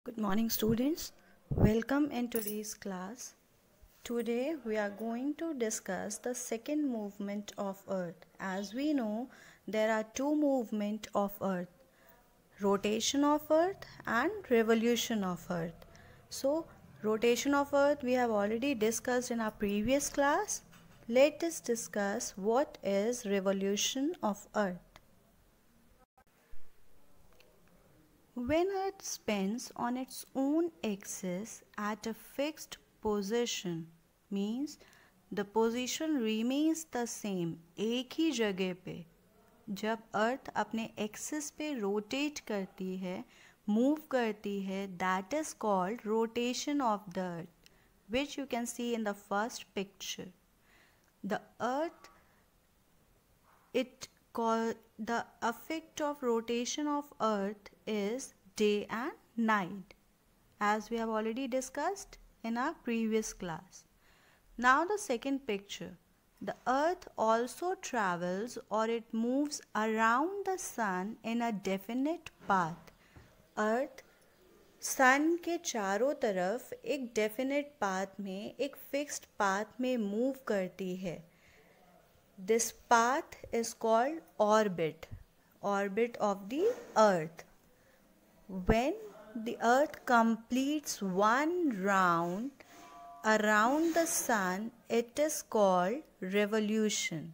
Good morning, students. Welcome in today's class. Today we are going to discuss the second movement of Earth. As we know, there are two movements of Earth: rotation of Earth and revolution of Earth. So, rotation of Earth we have already discussed in our previous class. Let us discuss what is revolution of Earth. When Earth spins on its own axis at a fixed position, means the position remains the same, एक ही जगह पे जब अर्थ अपने axis पे rotate करती है, move करती है, that is called rotation of the earth, which you can see in the first picture. The earth, the effect of rotation of earth is day and night, as we have already discussed in our previous class. Now the second picture. The earth also travels or it moves around the sun in a definite path. Earth सन के चारों तरफ एक definite path में, एक fixed path में move करती है. This path is called orbit of the earth. When the earth completes one round around the sun, it is called revolution.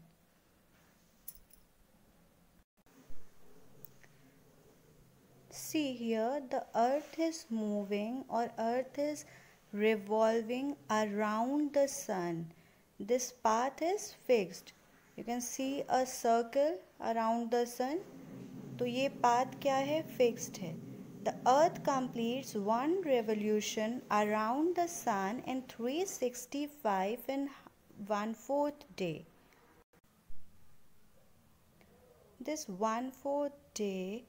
See here, the earth is moving or earth is revolving around the sun. This path is fixed. You can see a circle around the sun. तो ये path क्या है? Fixed है. The earth completes one revolution around the sun in 365 and 1/4 day. This 1/4 day,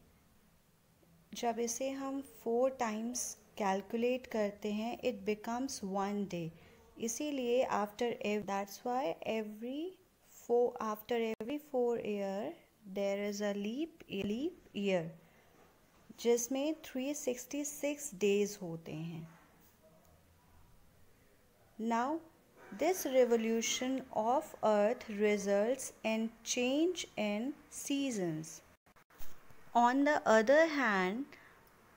जब इसे हम 4 times calculate करते हैं, it becomes 1 day. इसीलिए that's why after every 4 year there is a leap year, जिसमें 366 days होते हैं. Now this revolution of earth results in change in seasons. On the other hand,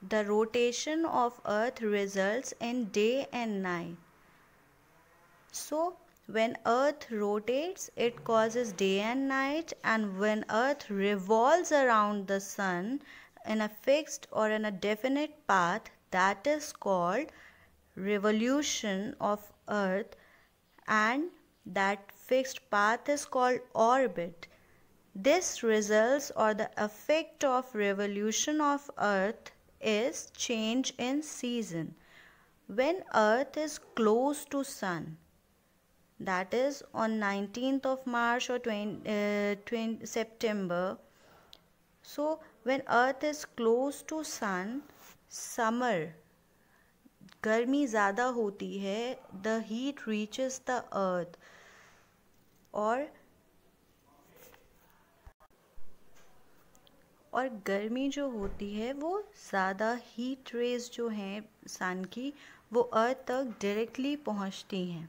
the rotation of earth results in day and night. So when earth rotates, it causes day and night, and when earth revolves around the sun in a fixed or in a definite path, that is called revolution of earth, and that fixed path is called orbit. This results or the effect of revolution of earth is change in season. When earth is close to sun, that is on 19th of March or 20 September. So when earth is close to sun, summer, गर्मी ज़्यादा होती है, the heat reaches the earth, और गर्मी जो होती है वो ज़्यादा हीट रेज जो हैं सन की, वो अर्थ तक डायरेक्टली पहुंचती हैं.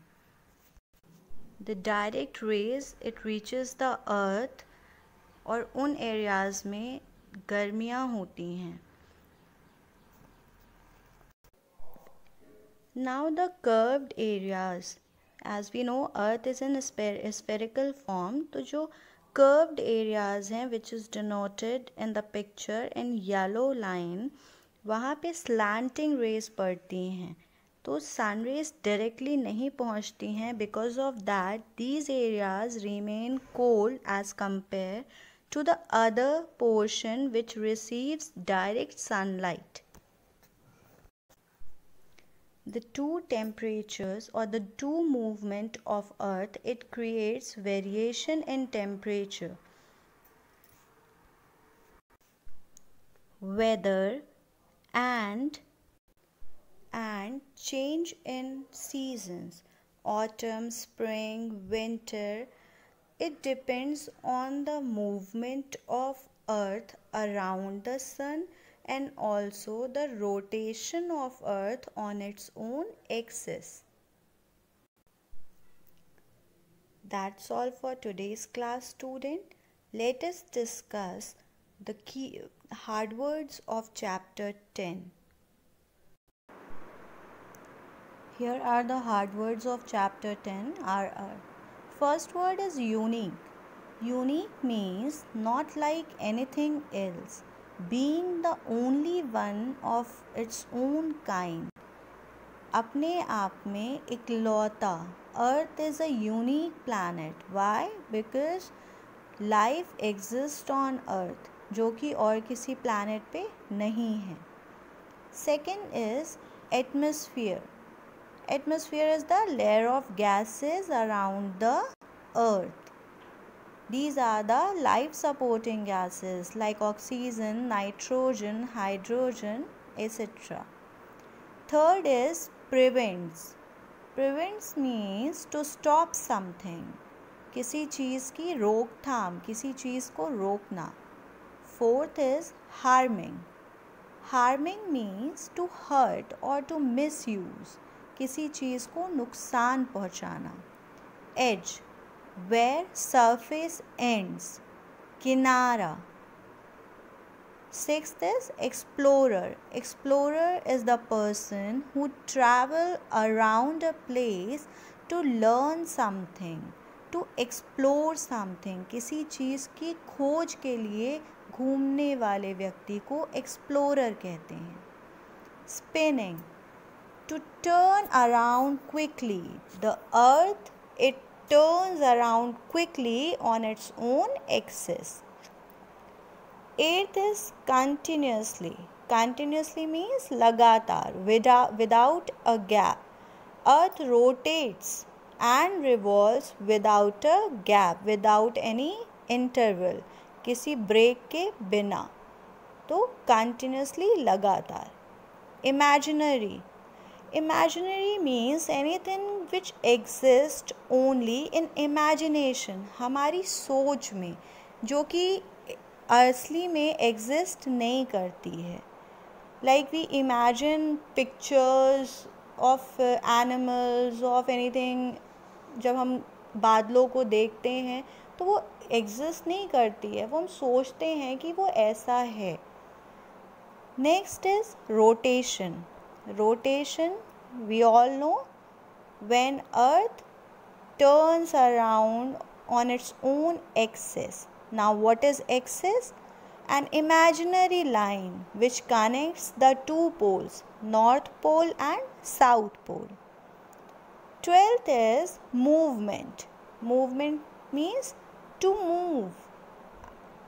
The direct rays it reaches the earth, और उन एरियाज़ में गर्मियाँ होती हैं. Now the curved areas, as we know earth is in spherical form, तो जो curved areas हैं, which is denoted in the picture in yellow line, वहाँ पे slanting rays पड़ती हैं, तो sun rays directly नहीं पहुँचती हैं. Because of that, these areas remain cold as compared to the other portion which receives direct sunlight. The two temperatures or the two movement of earth, it creates variation in temperature, weather, and change in seasons, autumn, spring, winter. It depends on the movement of earth around the sun and also the rotation of Earth on its own axis. That's all for today's class, student. Let us discuss the key hard words of chapter 10. Here are the hard words of chapter 10 RR. First word is unique. Unique means not like anything else, being the only one of its own kind. अपने आप में इकलौता. Earth is a unique planet. Why? Because life exists on Earth, जो कि और किसी planet पे नहीं है. Second is atmosphere. Atmosphere is the layer of gases around the Earth. These are the life-supporting gases like oxygen, nitrogen, hydrogen, etc. Third is prevents. Prevents means to stop something. किसी चीज़ की रोकथाम, किसी चीज़ को रोकना. Fourth is harming. Harming means to hurt or to misuse. किसी चीज़ को नुकसान पहुँचाना. Edge, where surface ends. किनारा. Sixth is explorer. Explorer is the person who travel around a place to learn something, to explore something. किसी चीज़ की खोज के लिए घूमने वाले व्यक्ति को explorer कहते हैं. Spinning, to turn around quickly. The earth, it turns around quickly on its own axis. Eighth is continuously. Continuously means लगातार, without a gap. Earth rotates and revolves without a gap, without any interval. किसी break के बिना. तो continuously लगातार. Imaginary. Imaginary means anything which exists only in imagination. हमारी सोच में, जो कि असली में exist नहीं करती है. Like we imagine pictures of animals, of anything. जब हम बादलों को देखते हैं तो वो exist नहीं करती है, वो हम सोचते हैं कि वो ऐसा है. Next is rotation. Rotation, we all know, when Earth turns around on its own axis. Now what is axis? An imaginary line which connects the two poles, North Pole and South Pole. 12th is movement. Movement means to move.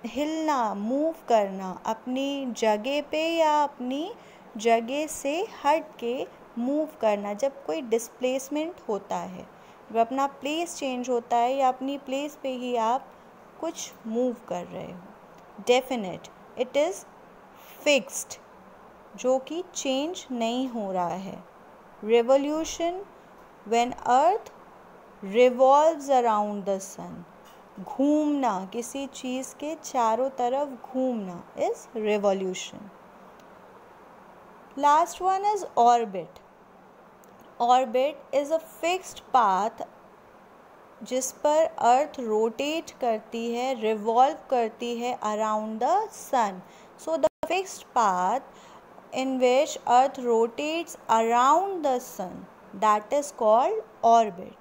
हिलना, move करना, अपनी जगह पे या अपनी जगह से हट के मूव करना. जब कोई डिस्प्लेसमेंट होता है, जब अपना प्लेस चेंज होता है या अपनी प्लेस पे ही आप कुछ मूव कर रहे हो. डेफिनेट, इट इज़ फिक्स्ड, जो कि चेंज नहीं हो रहा है. Revolution, when earth revolves around the sun. घूमना, किसी चीज़ के चारों तरफ घूमना is revolution. Last one is orbit. Orbit is a fixed path जिस पर अर्थ रोटेट करती है, रिवॉल्व करती है around the sun. So the fixed path in which earth rotates around the sun, that is called orbit.